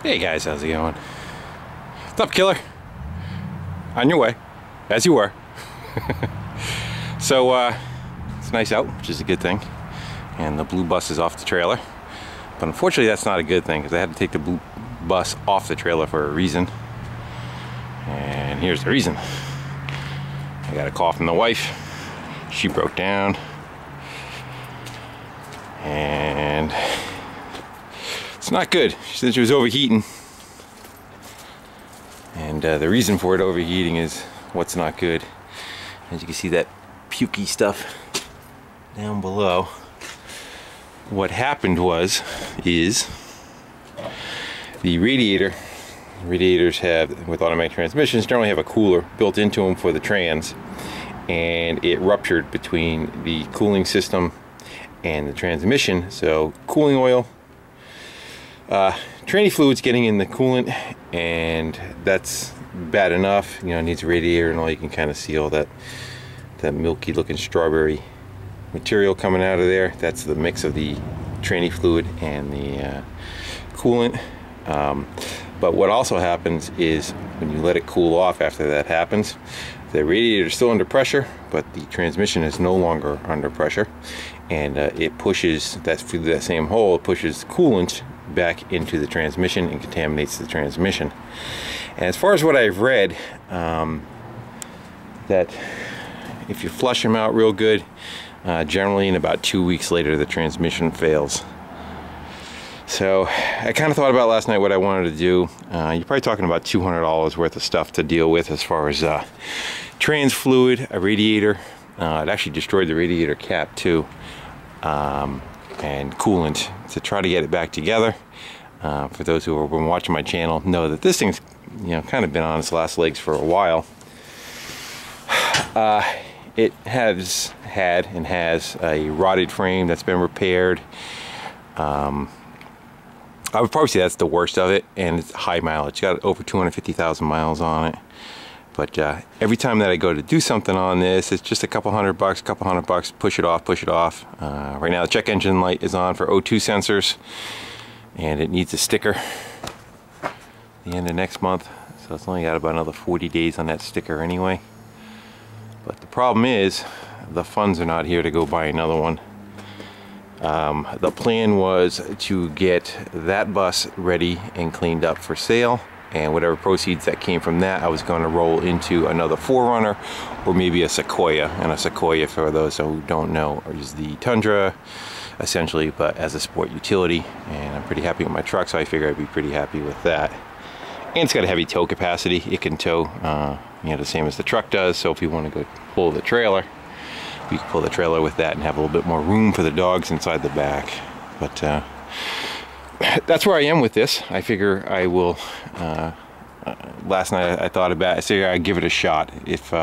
Hey guys, how's it going? What's up, killer? On your way, as you were. So it's nice out, which is a good thing, and the blue bus is off the trailer. But unfortunately that's not a good thing, because I had to take the blue bus off the trailer for a reason. And here's the reason. I got a call from the wife. She broke down, and it's not good. She said she was overheating, and the reason for it overheating is what's not good. As you can see, that pukey stuff down below. What happened is the radiators have, with automatic transmissions, generally have a cooler built into them for the trans, and it ruptured between the cooling system and the transmission. So cooling oil, tranny fluid's getting in the coolant, and that's bad enough. You know, it needs a radiator and all. You can kind of see all that milky looking strawberry material coming out of there. That's the mix of the tranny fluid and the coolant. But what also happens is when you let it cool off after that happens, the radiator is still under pressure, but the transmission is no longer under pressure, and it pushes that through that same hole. It pushes coolant back into the transmission and contaminates the transmission. And as far as what I've read, that if you flush them out real good, generally in about 2 weeks later the transmission fails. So I kind of thought about last night what I wanted to do. You're probably talking about $200 worth of stuff to deal with, as far as trans fluid, a radiator. It actually destroyed the radiator cap too, and coolant, to try to get it back together. For those who have been watching my channel, know that this thing's, you know, kind of been on its last legs for a while. It has had and has a rotted frame that's been repaired. I would probably say that's the worst of it, and it's high mileage. It's got over 250,000 miles on it. But every time that I go to do something on this, it's just a couple $100, push it off. Right now the check engine light is on for O2 sensors, and it needs a sticker the end of next month. So it's only got about another 40 days on that sticker anyway. But the problem is, the funds are not here to go buy another one. The plan was to get that bus ready and cleaned up for sale, and whatever proceeds that came from that, I was going to roll into another 4Runner or maybe a Sequoia. And a Sequoia, for those who don't know, is the Tundra essentially, but as a sport utility. And I'm pretty happy with my truck, so I figure I'd be pretty happy with that. And it's got a heavy tow capacity. It can tow, you know, the same as the truck does. So if you want to go pull the trailer, we can pull the trailer with that and have a little bit more room for the dogs inside the back. But that's where I am with this. I figure I will, last night I thought about it. I figure I'd give it a shot. If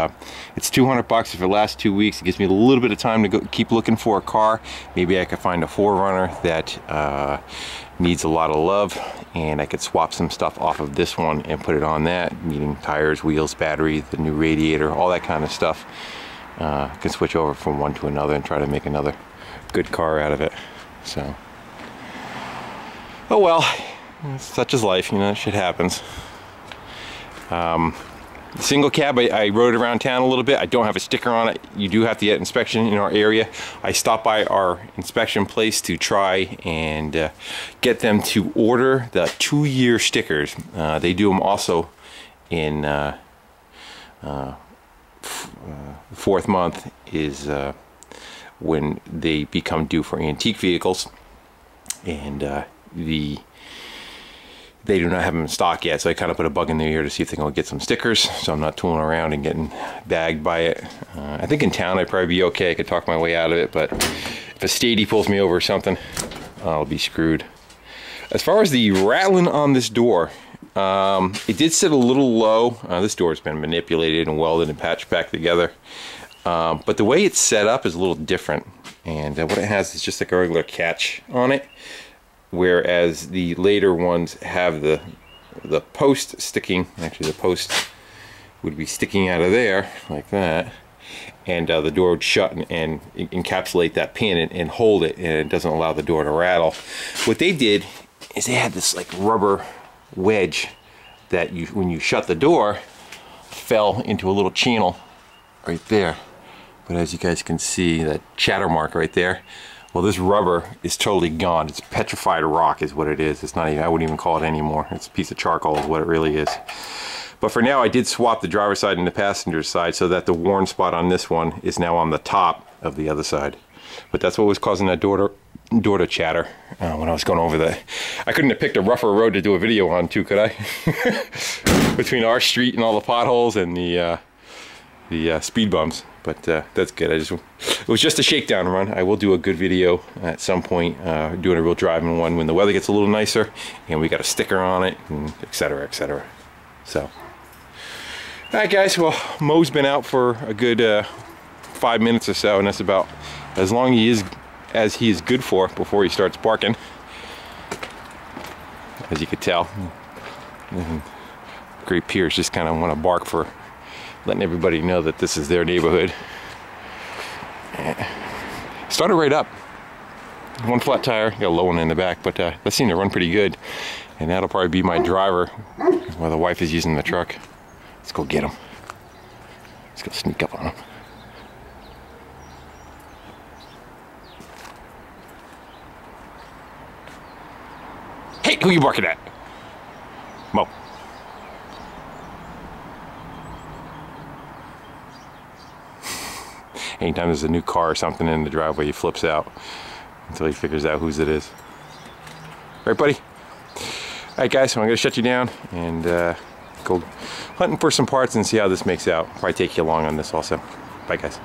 it's $200, if it lasts 2 weeks, it gives me a little bit of time to go keep looking for a car. Maybe I could find a 4Runner that needs a lot of love, and I could swap some stuff off of this one and put it on that, meaning tires, wheels, battery, the new radiator, all that kind of stuff. Can switch over from one to another and try to make another good car out of it. So, oh well, such is life, you know, shit happens. Single cab, I rode around town a little bit. I don't have a sticker on it. You do have to get inspection in our area. I stopped by our inspection place to try and get them to order the 2-year stickers. They do them also in fourth month is when they become due for antique vehicles, and they do not have them in stock yet, so I kind of put a bug in their ear to see if they can get some stickers, so I'm not tooling around and getting bagged by it. I think in town I'd probably be okay. I could talk my way out of it, but if a Stady pulls me over or something, I'll be screwed. As far as the rattling on this door, it did sit a little low. This door's been manipulated and welded and patched back together, but the way it's set up is a little different, and what it has is just like a regular catch on it, whereas the later ones have the post sticking. Actually, the post would be sticking out of there like that, and the door would shut and encapsulate that pin and hold it, and it doesn't allow the door to rattle. What they did is they had this like rubber wedge that when you shut the door, fell into a little channel right there. But as you guys can see, that chatter mark right there, well, this rubber is totally gone. It's petrified rock is what it is. It's not even, I wouldn't even call it anymore. It's a piece of charcoal is what it really is. But for now, I did swap the driver's side and the passenger side so that the worn spot on this one is now on the top of the other side. But that's what was causing that door to chatter when I was going over that. I couldn't have picked a rougher road to do a video on too, could I? Between our street and all the potholes and the speed bumps. But that's good. It was just a shakedown run. I will do a good video at some point, doing a real driving one when the weather gets a little nicer and we got a sticker on it, and etc., etc. So, all right, guys. Well, Mo's been out for a good 5 minutes or so, and that's about as long as he is good for before he starts barking. As you could tell, Great Pierce just kind of want to bark for letting everybody know that this is their neighborhood. Started right up. One flat tire, got a low one in the back, but that seemed to run pretty good. And that'll probably be my driver while the wife is using the truck. Let's go get him. Let's go sneak up on him. Hey, who you barking at? Mo. Anytime there's a new car or something in the driveway, he flips out until he figures out whose it is. Right, buddy? All right, guys, so I'm gonna shut you down and go hunting for some parts and see how this makes out. Probably take you along on this also. Bye, guys.